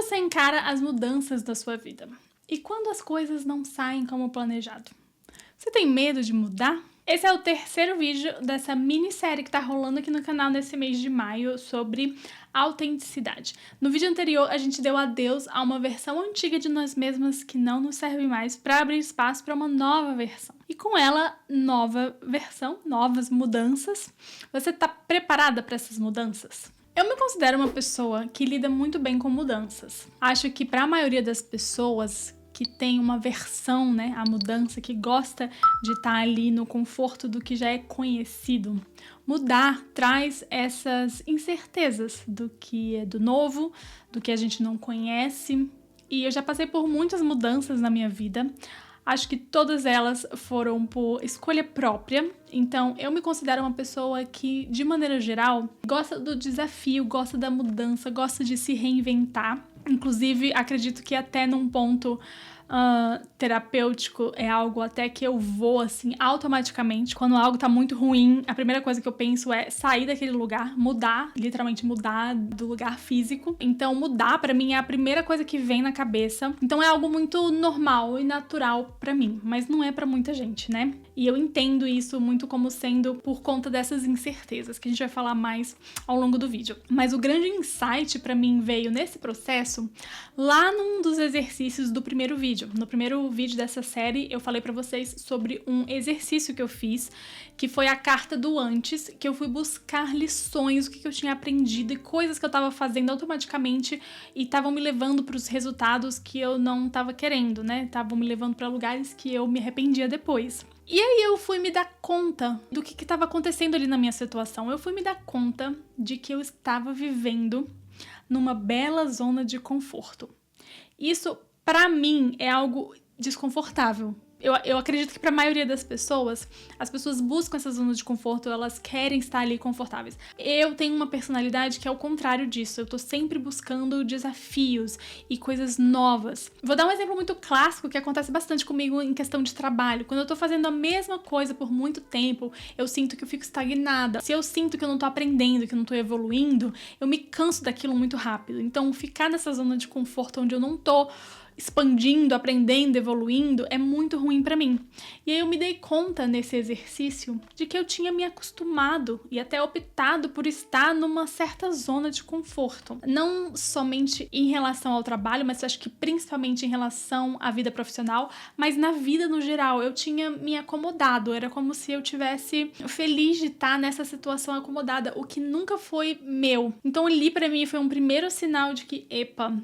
você encara as mudanças da sua vida? E quando as coisas não saem como planejado? Você tem medo de mudar? Esse é o terceiro vídeo dessa minissérie que tá rolando aqui no canal nesse mês de maio sobre autenticidade. No vídeo anterior, a gente deu adeus a uma versão antiga de nós mesmas que não nos serve mais para abrir espaço para uma nova versão. E com ela, nova versão, novas mudanças. Você tá preparada para essas mudanças? Eu me considero uma pessoa que lida muito bem com mudanças. Acho que para a maioria das pessoas que tem uma aversão, né, à mudança, que gosta de estar ali no conforto do que já é conhecido, mudar traz essas incertezas do que é do novo, do que a gente não conhece. E eu já passei por muitas mudanças na minha vida. Acho que todas elas foram por escolha própria. Então, eu me considero uma pessoa que, de maneira geral, gosta do desafio, gosta da mudança, gosta de se reinventar. Inclusive, acredito que até num ponto terapêutico é algo até que eu vou, assim, automaticamente. Quando algo tá muito ruim, a primeira coisa que eu penso é sair daquele lugar, mudar, literalmente mudar do lugar físico. Então, mudar pra mim é a primeira coisa que vem na cabeça. Então, é algo muito normal e natural pra mim, mas não é pra muita gente, né? E eu entendo isso muito como sendo por conta dessas incertezas, que a gente vai falar mais ao longo do vídeo. Mas o grande insight pra mim veio nesse processo lá num dos exercícios do primeiro vídeo. No primeiro vídeo dessa série, eu falei pra vocês sobre um exercício que eu fiz, que foi a carta do antes, que eu fui buscar lições, o que eu tinha aprendido e coisas que eu tava fazendo automaticamente e estavam me levando pros resultados que eu não tava querendo, né? Estavam me levando pra lugares que eu me arrependia depois. E aí eu fui me dar conta do que estava acontecendo ali na minha situação. Eu fui me dar conta de que eu estava vivendo numa bela zona de conforto. Isso, pra mim, é algo desconfortável. Eu acredito que para a maioria das pessoas, as pessoas buscam essa zona de conforto, elas querem estar ali confortáveis. Eu tenho uma personalidade que é o contrário disso, eu tô sempre buscando desafios e coisas novas. Vou dar um exemplo muito clássico que acontece bastante comigo em questão de trabalho. Quando eu tô fazendo a mesma coisa por muito tempo, eu sinto que eu fico estagnada. Se eu sinto que eu não tô aprendendo, que eu não tô evoluindo, eu me canso daquilo muito rápido. Então, ficar nessa zona de conforto onde eu não tô expandindo, aprendendo, evoluindo, é muito ruim pra mim. E aí eu me dei conta nesse exercício de que eu tinha me acostumado e até optado por estar numa certa zona de conforto. Não somente em relação ao trabalho, mas acho que principalmente em relação à vida profissional, mas na vida no geral. Eu tinha me acomodado, era como se eu tivesse feliz de estar nessa situação acomodada, o que nunca foi meu. Então ali pra mim foi um primeiro sinal de que, epa,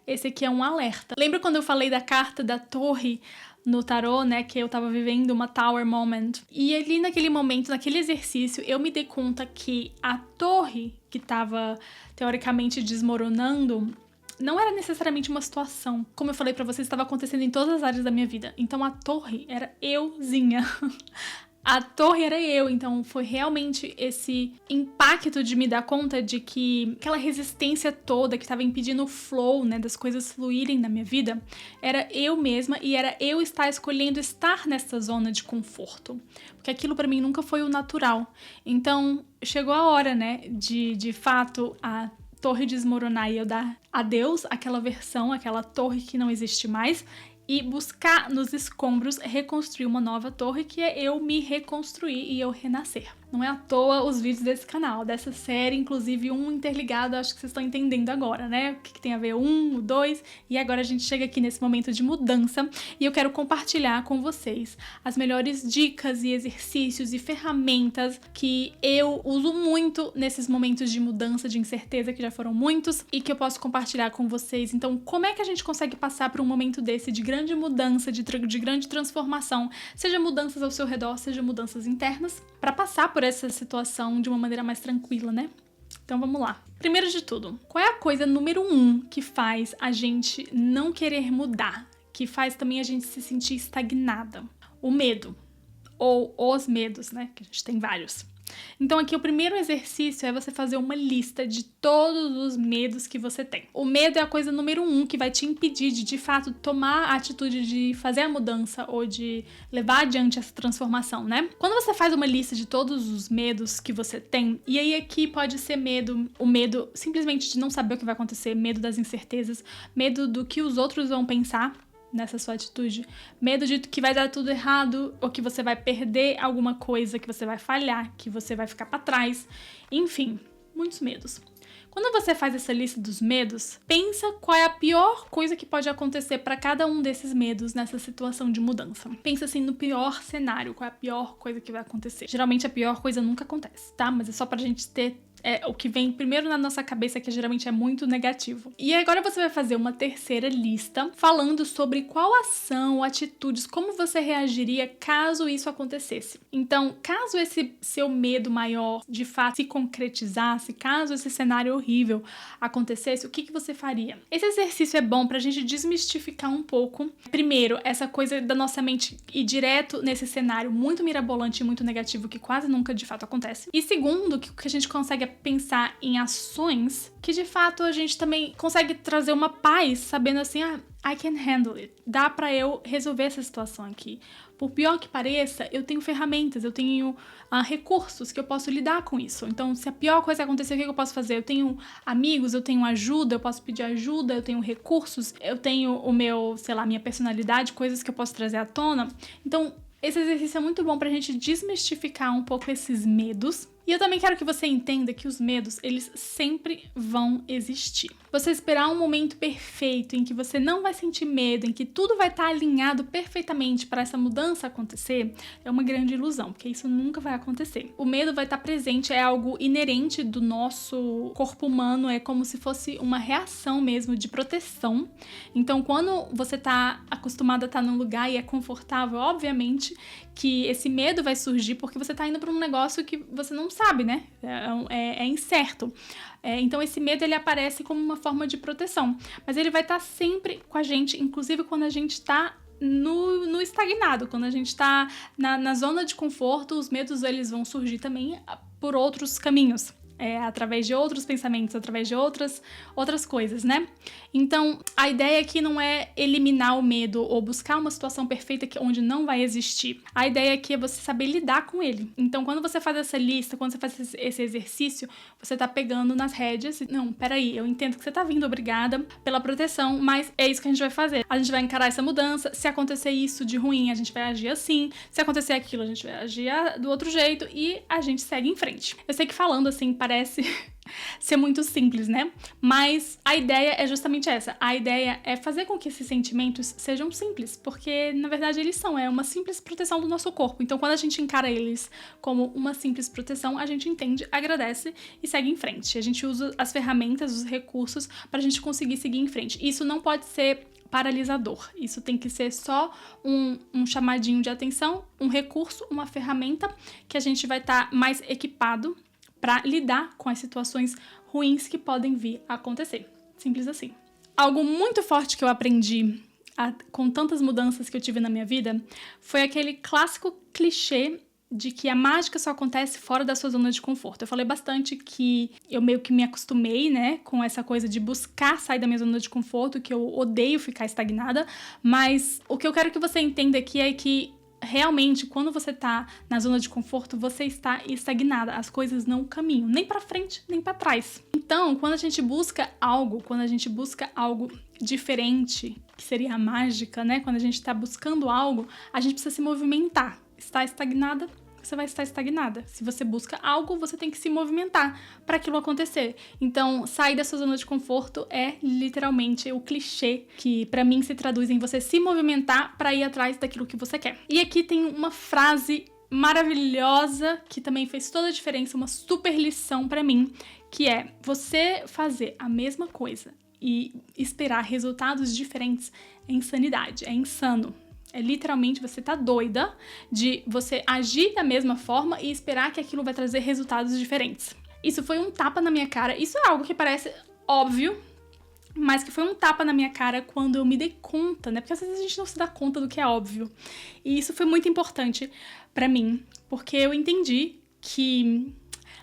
esse aqui é um alerta. Lembra quando eu falei da carta da torre no tarô, né, que eu tava vivendo uma tower moment? E ali naquele momento, naquele exercício, eu me dei conta que a torre que tava teoricamente desmoronando não era necessariamente uma situação. Como eu falei pra vocês, estava acontecendo em todas as áreas da minha vida. Então a torre era euzinha. A torre era eu, então foi realmente esse impacto de me dar conta de que aquela resistência toda que estava impedindo o flow, né, das coisas fluírem na minha vida, era eu mesma e era eu estar escolhendo estar nessa zona de conforto, porque aquilo pra mim nunca foi o natural. Então chegou a hora, né, de fato a torre desmoronar e eu dar adeus àquela versão, aquela torre que não existe mais, e buscar nos escombros reconstruir uma nova torre, que é eu me reconstruir e eu renascer. Não é à toa os vídeos desse canal, dessa série, inclusive um interligado, acho que vocês estão entendendo agora, né? O que tem a ver o 2, e agora a gente chega aqui nesse momento de mudança, e eu quero compartilhar com vocês as melhores dicas e exercícios e ferramentas que eu uso muito nesses momentos de mudança, de incerteza, que já foram muitos, e que eu posso compartilhar com vocês. Então, como é que a gente consegue passar por um momento desse de grande mudança, de grande transformação, seja mudanças ao seu redor, seja mudanças internas, para passar por essa situação de uma maneira mais tranquila, né? Então vamos lá. Primeiro de tudo, qual é a coisa número 1 que faz a gente não querer mudar? Que faz também a gente se sentir estagnada? O medo. Ou os medos, né? Que a gente tem vários. Então aqui o primeiro exercício é você fazer uma lista de todos os medos que você tem. O medo é a coisa número 1 que vai te impedir de fato, tomar a atitude de fazer a mudança ou de levar adiante essa transformação, né? Quando você faz uma lista de todos os medos que você tem, e aí aqui pode ser o medo simplesmente de não saber o que vai acontecer, medo das incertezas, medo do que os outros vão pensar nessa sua atitude, medo de que vai dar tudo errado, ou que você vai perder alguma coisa, que você vai falhar, que você vai ficar pra trás, enfim, muitos medos. Quando você faz essa lista dos medos, pensa qual é a pior coisa que pode acontecer para cada um desses medos nessa situação de mudança. Pensa assim no pior cenário, qual é a pior coisa que vai acontecer. Geralmente a pior coisa nunca acontece, tá? Mas é só pra gente ter o que vem primeiro na nossa cabeça, que geralmente é muito negativo. E agora você vai fazer uma terceira lista falando sobre qual ação, atitudes, como você reagiria caso isso acontecesse. Então, caso esse seu medo maior de fato se concretizasse, caso esse cenário horrível acontecesse, o que você faria? Esse exercício é bom pra gente desmistificar um pouco. Primeiro, essa coisa da nossa mente ir direto nesse cenário muito mirabolante e muito negativo que quase nunca de fato acontece. E segundo, que a gente consegue pensar em ações que de fato a gente também consegue trazer uma paz, sabendo assim, I can handle it. Dá pra eu resolver essa situação aqui. Por pior que pareça, eu tenho ferramentas, eu tenho recursos que eu posso lidar com isso. Então, se a pior coisa acontecer, o que eu posso fazer? Eu tenho amigos, eu tenho ajuda, eu posso pedir ajuda, eu tenho recursos, eu tenho o meu, minha personalidade, coisas que eu posso trazer à tona. Então, esse exercício é muito bom pra gente desmistificar um pouco esses medos. E eu também quero que você entenda que os medos, eles sempre vão existir. Você esperar um momento perfeito em que você não vai sentir medo, em que tudo vai estar alinhado perfeitamente para essa mudança acontecer, é uma grande ilusão, porque isso nunca vai acontecer. O medo vai estar presente, é algo inerente do nosso corpo humano, é como se fosse uma reação mesmo de proteção. Então, quando você está acostumado a estar num lugar e é confortável, obviamente que esse medo vai surgir porque você está indo para um negócio que você não sabe, né? É incerto. Então esse medo ele aparece como uma forma de proteção, mas ele vai estar sempre com a gente, inclusive quando a gente está no estagnado, quando a gente está na zona de conforto, os medos eles vão surgir também por outros caminhos. Através de outros pensamentos, através de outras coisas, né? Então, a ideia aqui não é eliminar o medo ou buscar uma situação perfeita onde não vai existir. A ideia aqui é você saber lidar com ele. Então, quando você faz essa lista, quando você faz esse exercício, você tá pegando nas rédeas. Não, peraí, eu entendo que você tá vindo, obrigada pela proteção, mas é isso que a gente vai fazer. A gente vai encarar essa mudança. Se acontecer isso de ruim, a gente vai agir assim. Se acontecer aquilo, a gente vai agir do outro jeito e a gente segue em frente. Eu sei que falando assim, parece ser muito simples, né? Mas a ideia é justamente essa. A ideia é fazer com que esses sentimentos sejam simples, porque na verdade eles são, uma simples proteção do nosso corpo. Então quando a gente encara eles como uma simples proteção, a gente entende, agradece e segue em frente. A gente usa as ferramentas, os recursos pra gente conseguir seguir em frente. Isso não pode ser paralisador. Isso tem que ser só um chamadinho de atenção, um recurso, uma ferramenta que a gente vai estar mais equipado para lidar com as situações ruins que podem vir a acontecer. Simples assim. Algo muito forte que eu aprendi com tantas mudanças que eu tive na minha vida foi aquele clássico clichê de que a mágica só acontece fora da sua zona de conforto. Eu falei bastante que eu meio que me acostumei, né, com essa coisa de buscar sair da minha zona de conforto, que eu odeio ficar estagnada, mas o que eu quero que você entenda aqui é que realmente, quando você tá na zona de conforto, você está estagnada. As coisas não caminham, nem pra frente, nem pra trás. Então, quando a gente busca algo diferente, que seria a mágica, né? Quando a gente tá buscando algo, a gente precisa se movimentar. Está estagnada, você vai estar estagnada. Se você busca algo, você tem que se movimentar para aquilo acontecer. Então, sair da sua zona de conforto é literalmente o clichê que para mim se traduz em você se movimentar para ir atrás daquilo que você quer. E aqui tem uma frase maravilhosa que também fez toda a diferença, uma super lição para mim, que é: você fazer a mesma coisa e esperar resultados diferentes é insanidade, é insano. É literalmente você tá doida de você agir da mesma forma e esperar que aquilo vai trazer resultados diferentes. Isso foi um tapa na minha cara. Isso é algo que parece óbvio, mas que foi um tapa na minha cara quando eu me dei conta, né? Porque às vezes a gente não se dá conta do que é óbvio. E isso foi muito importante pra mim, porque eu entendi que...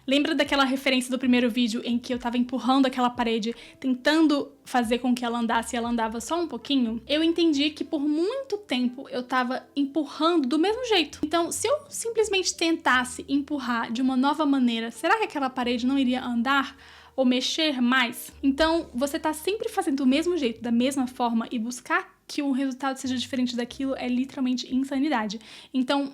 Lembra daquela referência do primeiro vídeo em que eu tava empurrando aquela parede, tentando fazer com que ela andasse e ela andava só um pouquinho? Eu entendi que por muito tempo eu tava empurrando do mesmo jeito. Então, se eu simplesmente tentasse empurrar de uma nova maneira, será que aquela parede não iria andar ou mexer mais? Então, você tá sempre fazendo do mesmo jeito, da mesma forma, e buscar que o resultado seja diferente daquilo é literalmente insanidade. Então,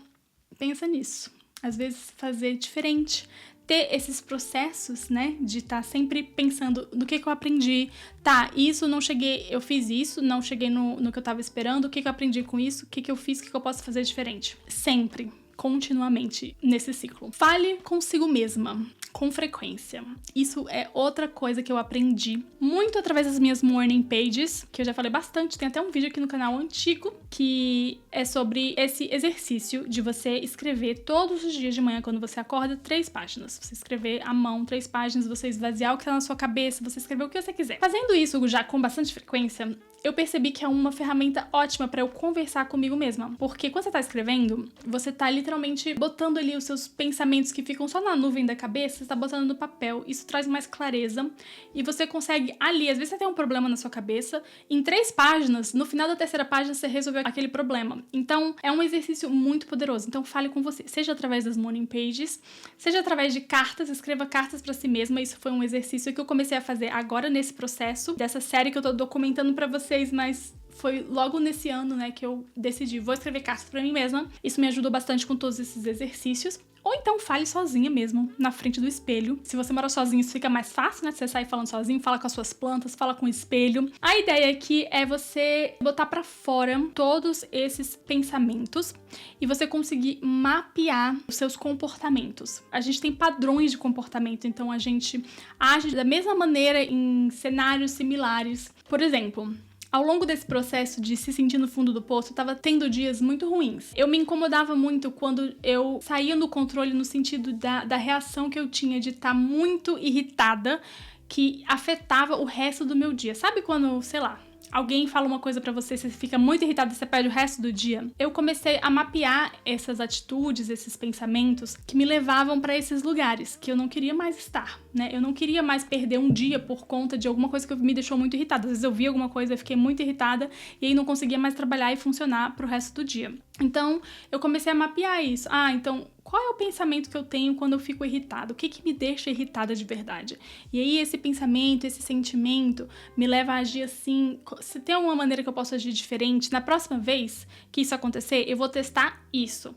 pensa nisso. Às vezes, fazer diferente, ter esses processos, né, de estar sempre pensando no que eu aprendi, tá, isso não cheguei, eu fiz isso, não cheguei no que eu tava esperando, o que eu aprendi com isso, o que eu fiz, o que eu posso fazer diferente. Sempre, continuamente, nesse ciclo. Fale consigo mesma, com frequência. Isso é outra coisa que eu aprendi muito através das minhas morning pages, que eu já falei bastante, tem até um vídeo aqui no canal antigo, que é sobre esse exercício de você escrever todos os dias de manhã, quando você acorda, 3 páginas. Você escrever à mão 3 páginas, você esvaziar o que tá na sua cabeça, você escrever o que você quiser. Fazendo isso já com bastante frequência, eu percebi que é uma ferramenta ótima pra eu conversar comigo mesma. Porque quando você tá escrevendo, você tá literalmente botando ali os seus pensamentos que ficam só na nuvem da cabeça, você tá botando no papel. Isso traz mais clareza e você consegue ali, às vezes você tem um problema na sua cabeça, em 3 páginas, no final da 3ª página você resolveu aquele problema. Então, é um exercício muito poderoso. Então, fale com você, seja através das morning pages, seja através de cartas, escreva cartas pra si mesma. Isso foi um exercício que eu comecei a fazer agora nesse processo dessa série que eu tô documentando pra vocês, mas foi logo nesse ano, né, que eu decidi, vou escrever cartas pra mim mesma. Isso me ajudou bastante com todos esses exercícios. Ou então fale sozinha mesmo, na frente do espelho. Se você mora sozinho, isso fica mais fácil, né? Você sai falando sozinho, fala com as suas plantas, fala com o espelho. A ideia aqui é você botar pra fora todos esses pensamentos e você conseguir mapear os seus comportamentos. A gente tem padrões de comportamento, então a gente age da mesma maneira em cenários similares. Por exemplo, ao longo desse processo de se sentir no fundo do poço, eu tava tendo dias muito ruins. Eu me incomodava muito quando eu saía no controle no sentido da reação que eu tinha de estar muito irritada, que afetava o resto do meu dia. Sabe quando, sei lá, alguém fala uma coisa pra você, você fica muito irritado e você perde o resto do dia? Eu comecei a mapear essas atitudes, esses pensamentos que me levavam pra esses lugares que eu não queria mais estar, né? Eu não queria mais perder um dia por conta de alguma coisa que me deixou muito irritada. Às vezes eu via alguma coisa, eu fiquei muito irritada e aí não conseguia mais trabalhar e funcionar pro resto do dia. Então, eu comecei a mapear isso. Então, qual é o pensamento que eu tenho quando eu fico irritada? O que me deixa irritada de verdade? E aí, esse pensamento, esse sentimento me leva a agir assim. Se tem alguma maneira que eu possa agir diferente, na próxima vez que isso acontecer, eu vou testar isso.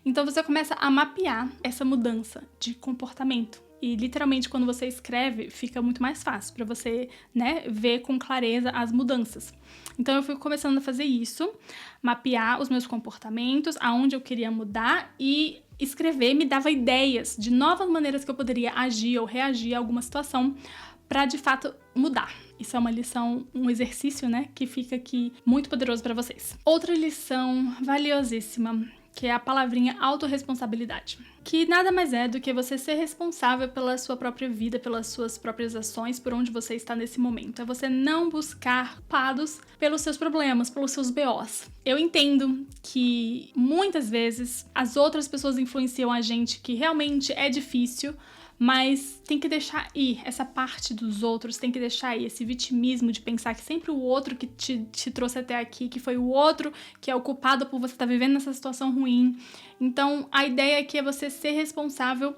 Então, você começa a mapear essa mudança de comportamento. E literalmente quando você escreve fica muito mais fácil para você, né, ver com clareza as mudanças. Então eu fui começando a fazer isso, mapear os meus comportamentos, aonde eu queria mudar, e escrever me dava ideias de novas maneiras que eu poderia agir ou reagir a alguma situação para de fato mudar. Isso é uma lição, um exercício, né, que fica aqui muito poderoso para vocês. Outra lição valiosíssima, que é a palavrinha autorresponsabilidade. Que nada mais é do que você ser responsável pela sua própria vida, pelas suas próprias ações, por onde você está nesse momento. É você não buscar culpados pelos seus problemas, pelos seus BOs. Eu entendo que muitas vezes as outras pessoas influenciam a gente, que realmente é difícil, mas tem que deixar ir essa parte dos outros, tem que deixar ir esse vitimismo de pensar que sempre o outro que te trouxe até aqui, que foi o outro que é o culpado por você estar vivendo nessa situação ruim. Então, a ideia aqui é você ser responsável.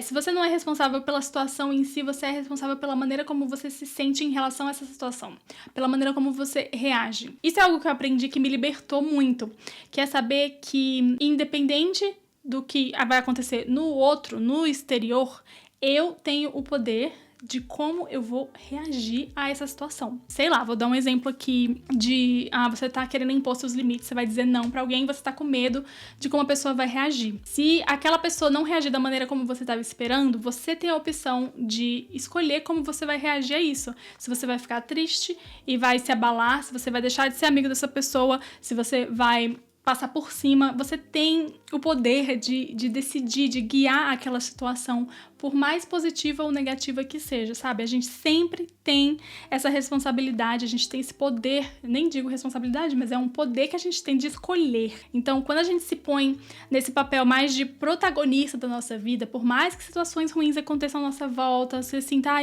Se você não é responsável pela situação em si, você é responsável pela maneira como você se sente em relação a essa situação, pela maneira como você reage. Isso é algo que eu aprendi que me libertou muito, que é saber que, independente do que vai acontecer no outro, no exterior, eu tenho o poder de como eu vou reagir a essa situação. Sei lá, vou dar um exemplo aqui de você tá querendo impor seus limites, você vai dizer não pra alguém, você tá com medo de como a pessoa vai reagir. Se aquela pessoa não reagir da maneira como você estava esperando, você tem a opção de escolher como você vai reagir a isso. Se você vai ficar triste e vai se abalar, se você vai deixar de ser amigo dessa pessoa, se você vai passar por cima, você tem o poder de decidir, de guiar aquela situação por mais positiva ou negativa que seja, sabe? A gente sempre tem essa responsabilidade, a gente tem esse poder, nem digo responsabilidade, mas é um poder que a gente tem de escolher. Então, quando a gente se põe nesse papel mais de protagonista da nossa vida, por mais que situações ruins aconteçam à nossa volta, você assim, tá,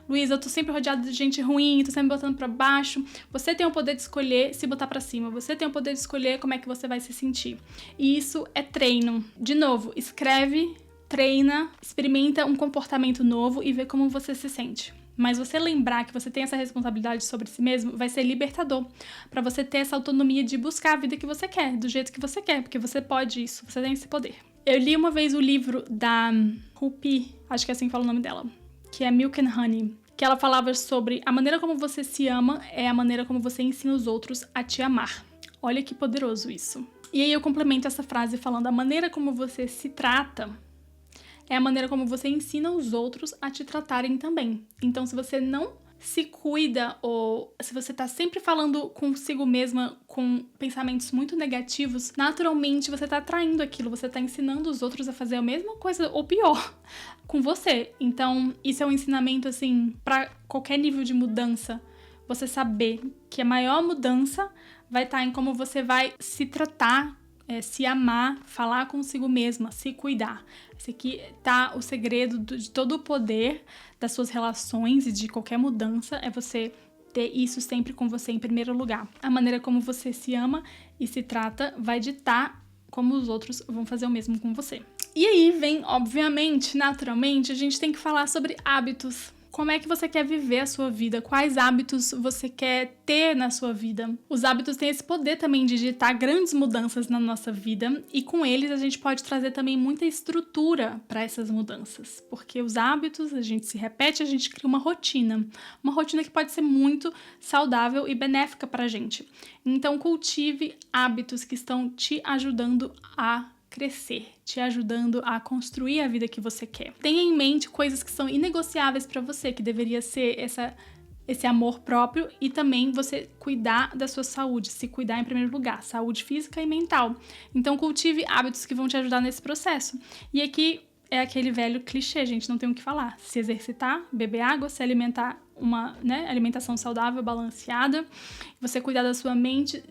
Luísa, eu tô sempre rodeada de gente ruim, tô sempre me botando pra baixo, você tem o poder de escolher se botar pra cima, você tem o poder de escolher como é que você vai se sentir. E isso é treino. De novo, escreve, treina, experimenta um comportamento novo e vê como você se sente. Mas você lembrar que você tem essa responsabilidade sobre si mesmo vai ser libertador pra você ter essa autonomia de buscar a vida que você quer, do jeito que você quer, porque você pode isso, você tem esse poder. Eu li uma vez o livro da Rupi, acho que é assim que fala o nome dela, que é Milk and Honey, que ela falava sobre a maneira como você se ama é a maneira como você ensina os outros a te amar. Olha que poderoso isso. E aí eu complemento essa frase falando: a maneira como você se trata é a maneira como você ensina os outros a te tratarem também. Então, se você não se cuida ou se você tá sempre falando consigo mesma com pensamentos muito negativos, naturalmente você tá atraindo aquilo, você tá ensinando os outros a fazer a mesma coisa ou pior com você. Então, isso é um ensinamento, assim, pra qualquer nível de mudança. Você saber que a maior mudança vai estar em como você vai se tratar, se amar, falar consigo mesma, se cuidar. Esse aqui tá o segredo de todo o poder das suas relações e de qualquer mudança, é você ter isso sempre com você em primeiro lugar. A maneira como você se ama e se trata vai ditar como os outros vão fazer o mesmo com você. E aí vem, obviamente, naturalmente, a gente tem que falar sobre hábitos. Como é que você quer viver a sua vida? Quais hábitos você quer ter na sua vida? Os hábitos têm esse poder também de ditar grandes mudanças na nossa vida e com eles a gente pode trazer também muita estrutura para essas mudanças. Porque os hábitos, a gente se repete, a gente cria uma rotina que pode ser muito saudável e benéfica para a gente. Então cultive hábitos que estão te ajudando a crescer, te ajudando a construir a vida que você quer. Tenha em mente coisas que são inegociáveis para você, que deveria ser esse amor próprio e também você cuidar da sua saúde, se cuidar em primeiro lugar, saúde física e mental. Então cultive hábitos que vão te ajudar nesse processo. E aqui é aquele velho clichê, gente, não tem o que falar. Se exercitar, beber água, se alimentar uma alimentação saudável, balanceada, você cuidar da sua mente,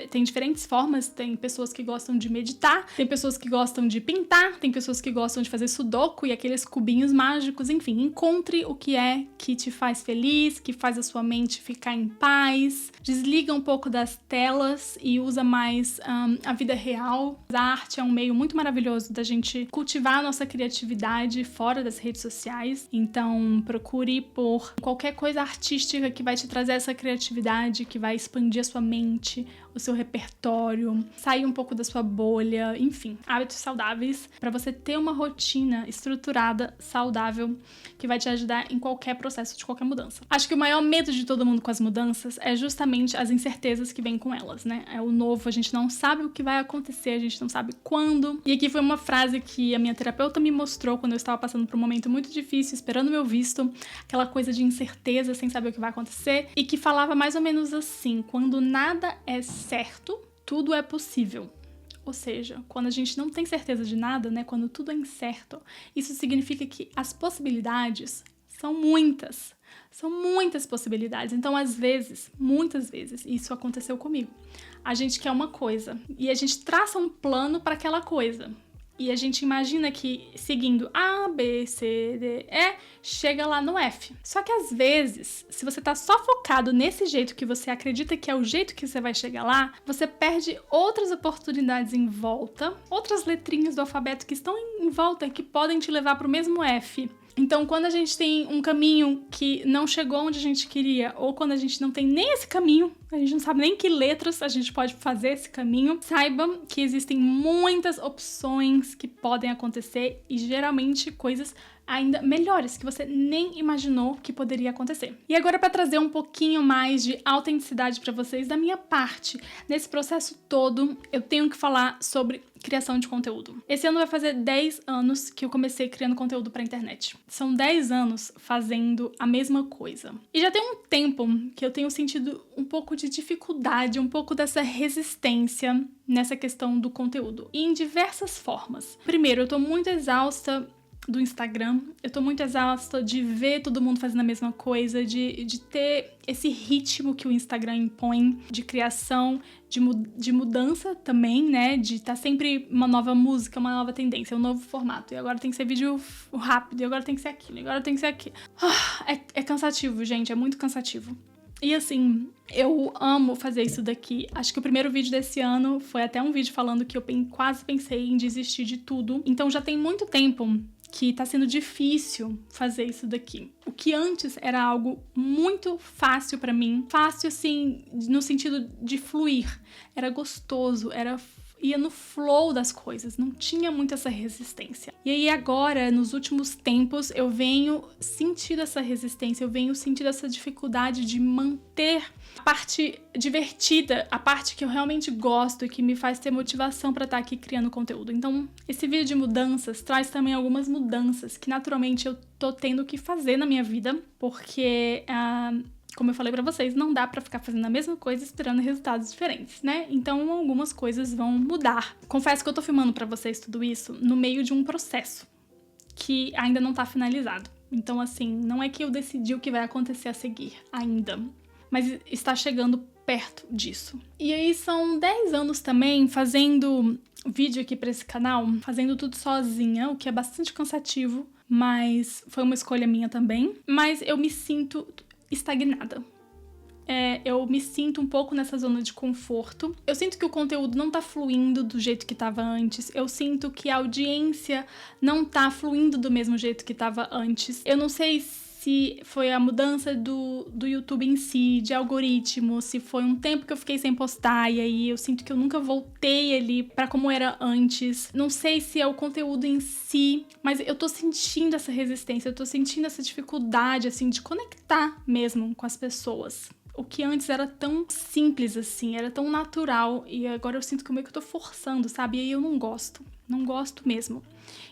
tem diferentes formas, tem pessoas que gostam de meditar, tem pessoas que gostam de pintar, tem pessoas que gostam de fazer sudoku e aqueles cubinhos mágicos, enfim, encontre o que é que te faz feliz, que faz a sua mente ficar em paz, desliga um pouco das telas e usa mais a vida real. A arte é um meio muito maravilhoso da gente cultivar a nossa criatividade fora das redes sociais, então procure por qualquer coisa artística que vai te trazer essa criatividade, que vai expandir a sua mente, o seu repertório, sair um pouco da sua bolha, enfim, hábitos saudáveis para você ter uma rotina estruturada, saudável, que vai te ajudar em qualquer processo de qualquer mudança. Acho que o maior medo de todo mundo com as mudanças é justamente as incertezas que vêm com elas, né? É o novo, a gente não sabe o que vai acontecer, a gente não sabe quando. E aqui foi uma frase que a minha terapeuta me mostrou quando eu estava passando por um momento muito difícil, esperando meu visto, aquela coisa de incerteza, sem saber o que vai acontecer, e que falava mais ou menos assim: quando nada é certo, tudo é possível. Ou seja, quando a gente não tem certeza de nada, né, quando tudo é incerto, isso significa que as possibilidades são muitas. São muitas possibilidades. Então, às vezes, muitas vezes, isso aconteceu comigo. A gente quer uma coisa e a gente traça um plano para aquela coisa. E a gente imagina que seguindo A, B, C, D, E, chega lá no F. Só que às vezes, se você tá só focado nesse jeito que você acredita que é o jeito que você vai chegar lá, você perde outras oportunidades em volta, outras letrinhas do alfabeto que estão em volta e que podem te levar pro mesmo F. Então, quando a gente tem um caminho que não chegou onde a gente queria, ou quando a gente não tem nem esse caminho, a gente não sabe nem que letras a gente pode fazer esse caminho, saiba que existem muitas opções que podem acontecer e geralmente coisas ainda melhores que você nem imaginou que poderia acontecer. E agora, para trazer um pouquinho mais de autenticidade para vocês da minha parte, nesse processo todo, eu tenho que falar sobre criação de conteúdo. Esse ano vai fazer 10 anos que eu comecei criando conteúdo para internet. São 10 anos fazendo a mesma coisa. E já tem um tempo que eu tenho sentido um pouco de dificuldade, um pouco dessa resistência nessa questão do conteúdo. E em diversas formas. Primeiro, eu tô muito exausta do Instagram. Eu tô muito exausta de ver todo mundo fazendo a mesma coisa, de ter esse ritmo que o Instagram impõe de criação, de mudança também, né? De estar sempre uma nova música, uma nova tendência, um novo formato. E agora tem que ser vídeo rápido, e agora tem que ser aquilo, e agora tem que ser aquilo. É cansativo, gente, é muito cansativo. E assim, eu amo fazer isso daqui. Acho que o primeiro vídeo desse ano foi até um vídeo falando que eu quase pensei em desistir de tudo. Então já tem muito tempo que tá sendo difícil fazer isso daqui. O que antes era algo muito fácil pra mim. Fácil, assim, no sentido de fluir. Era gostoso, ia no flow das coisas, não tinha muito essa resistência. E aí agora, nos últimos tempos, eu venho sentindo essa resistência, eu venho sentindo essa dificuldade de manter a parte divertida, a parte que eu realmente gosto e que me faz ter motivação pra estar aqui criando conteúdo. Então, esse vídeo de mudanças traz também algumas mudanças que naturalmente eu tô tendo que fazer na minha vida, porque como eu falei pra vocês, não dá pra ficar fazendo a mesma coisa esperando resultados diferentes, né? Então, algumas coisas vão mudar. Confesso que eu tô filmando pra vocês tudo isso no meio de um processo que ainda não tá finalizado. Então, assim, não é que eu decidi o que vai acontecer a seguir ainda, mas está chegando perto disso. E aí são 10 anos também fazendo vídeo aqui pra esse canal, fazendo tudo sozinha, o que é bastante cansativo, mas foi uma escolha minha também. Mas eu me sinto estagnada. Eu me sinto um pouco nessa zona de conforto. Eu sinto que o conteúdo não tá fluindo do jeito que tava antes. Eu sinto que a audiência não tá fluindo do mesmo jeito que tava antes. Eu não sei se foi a mudança do YouTube em si, de algoritmo, se foi um tempo que eu fiquei sem postar e aí eu sinto que eu nunca voltei ali pra como era antes. Não sei se é o conteúdo em si, mas eu tô sentindo essa resistência, eu tô sentindo essa dificuldade, assim, de conectar mesmo com as pessoas. O que antes era tão simples assim, era tão natural, e agora eu sinto que meio que eu tô forçando, sabe? E aí eu não gosto mesmo.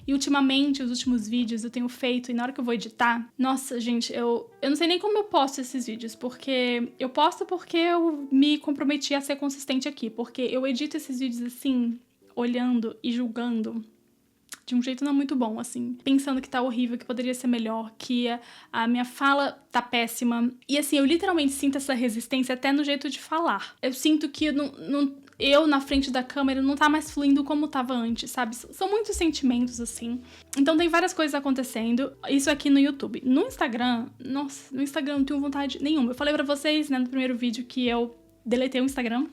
E ultimamente, os últimos vídeos eu tenho feito, e na hora que eu vou editar, nossa, gente, eu não sei nem como eu posto esses vídeos, porque eu posto porque eu me comprometi a ser consistente aqui, porque eu edito esses vídeos assim, olhando e julgando de um jeito não muito bom, assim, pensando que tá horrível, que poderia ser melhor, que a minha fala tá péssima. E assim, eu literalmente sinto essa resistência até no jeito de falar. Eu sinto que eu na frente da câmera não tá mais fluindo como tava antes, sabe? São muitos sentimentos, assim. Então tem várias coisas acontecendo. Isso aqui no YouTube. No Instagram, nossa, no Instagram eu não tenho vontade nenhuma. Eu falei pra vocês, né, no primeiro vídeo que eu deletei o Instagram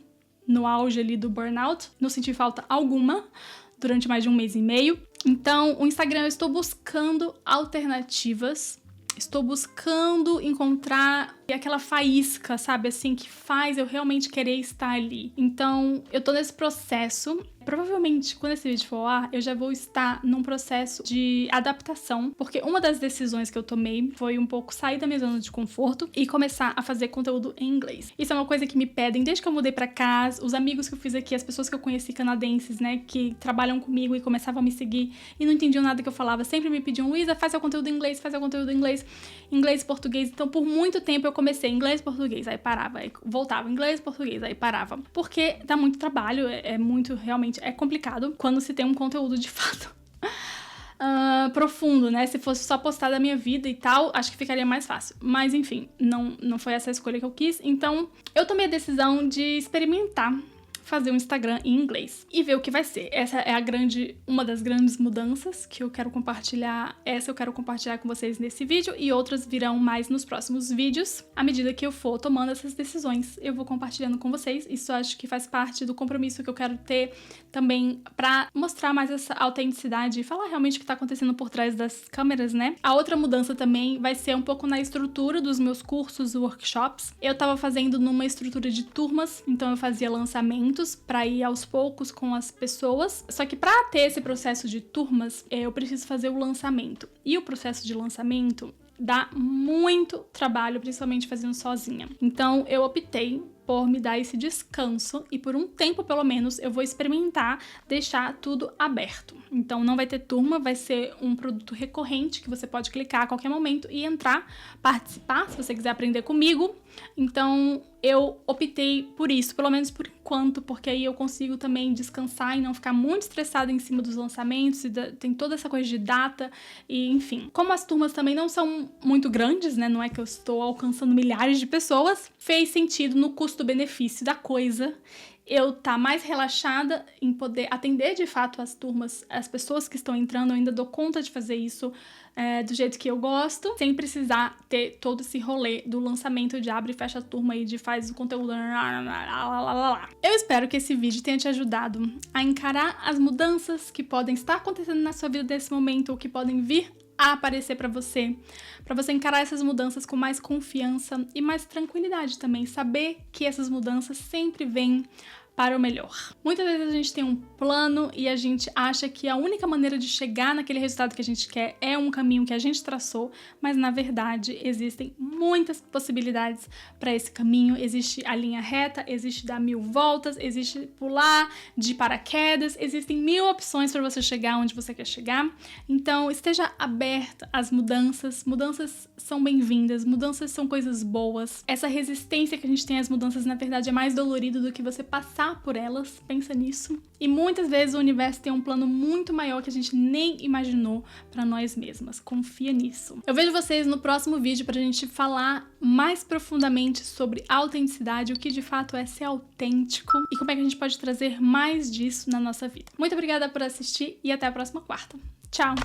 no auge ali do burnout. Não senti falta alguma durante mais de 1 mês e meio. Então, o Instagram eu estou buscando alternativas, estou buscando encontrar aquela faísca, sabe, assim, que faz eu realmente querer estar ali. Então, eu tô nesse processo. Provavelmente, quando esse vídeo for ao ar, eu já vou estar num processo de adaptação, porque uma das decisões que eu tomei foi um pouco sair da minha zona de conforto e começar a fazer conteúdo em inglês. Isso é uma coisa que me pedem desde que eu mudei pra cá, os amigos que eu fiz aqui, as pessoas que eu conheci canadenses, né, que trabalham comigo e começavam a me seguir e não entendiam nada que eu falava, sempre me pediam: Luísa, faz seu conteúdo em inglês, faz seu conteúdo em inglês, inglês e português. Então, por muito tempo eu comecei inglês, português, aí parava, aí voltava, inglês, português, aí parava. Porque dá muito trabalho, é muito, realmente, é complicado quando se tem um conteúdo de fato profundo, né? Se fosse só postar da minha vida e tal, acho que ficaria mais fácil. Mas, enfim, não foi essa a escolha que eu quis. Então, eu tomei a decisão de experimentar fazer um Instagram em inglês e ver o que vai ser. Essa é uma das grandes mudanças que eu quero compartilhar. Essa eu quero compartilhar com vocês nesse vídeo e outras virão mais nos próximos vídeos. À medida que eu for tomando essas decisões, eu vou compartilhando com vocês. Isso acho que faz parte do compromisso que eu quero ter também pra mostrar mais essa autenticidade e falar realmente o que tá acontecendo por trás das câmeras, né? A outra mudança também vai ser um pouco na estrutura dos meus cursos, workshops. Eu tava fazendo numa estrutura de turmas, então eu fazia lançamento para ir aos poucos com as pessoas. Só que para ter esse processo de turmas, eu preciso fazer o lançamento. E o processo de lançamento dá muito trabalho, principalmente fazendo sozinha. Então eu optei por me dar esse descanso e por um tempo, pelo menos, eu vou experimentar deixar tudo aberto. Então não vai ter turma, vai ser um produto recorrente que você pode clicar a qualquer momento e entrar, participar, se você quiser aprender comigo. Então eu optei por isso, pelo menos por enquanto. quanto, porque aí eu consigo também descansar e não ficar muito estressada em cima dos lançamentos, e tem toda essa coisa de data, e enfim. Como as turmas também não são muito grandes, né, não é que eu estou alcançando milhares de pessoas, fez sentido no custo-benefício da coisa eu tá mais relaxada em poder atender de fato as turmas, as pessoas que estão entrando. Eu ainda dou conta de fazer isso do jeito que eu gosto, sem precisar ter todo esse rolê do lançamento de abre e fecha a turma e de faz o conteúdo. Eu espero que esse vídeo tenha te ajudado a encarar as mudanças que podem estar acontecendo na sua vida nesse momento, ou que podem vir a aparecer para você encarar essas mudanças com mais confiança e mais tranquilidade também, saber que essas mudanças sempre vêm para o melhor. Muitas vezes a gente tem um plano e a gente acha que a única maneira de chegar naquele resultado que a gente quer é um caminho que a gente traçou, mas na verdade existem muitas possibilidades para esse caminho. Existe a linha reta, existe dar 1000 voltas, existe pular de paraquedas, existem 1000 opções para você chegar onde você quer chegar. Então esteja aberta às mudanças. Mudanças são bem-vindas, mudanças são coisas boas. Essa resistência que a gente tem às mudanças, na verdade, é mais dolorido do que você passar por elas, pensa nisso. E muitas vezes o universo tem um plano muito maior que a gente nem imaginou para nós mesmas. Confia nisso. Eu vejo vocês no próximo vídeo pra gente falar mais profundamente sobre autenticidade, o que de fato é ser autêntico e como é que a gente pode trazer mais disso na nossa vida. Muito obrigada por assistir e até a próxima quarta. Tchau!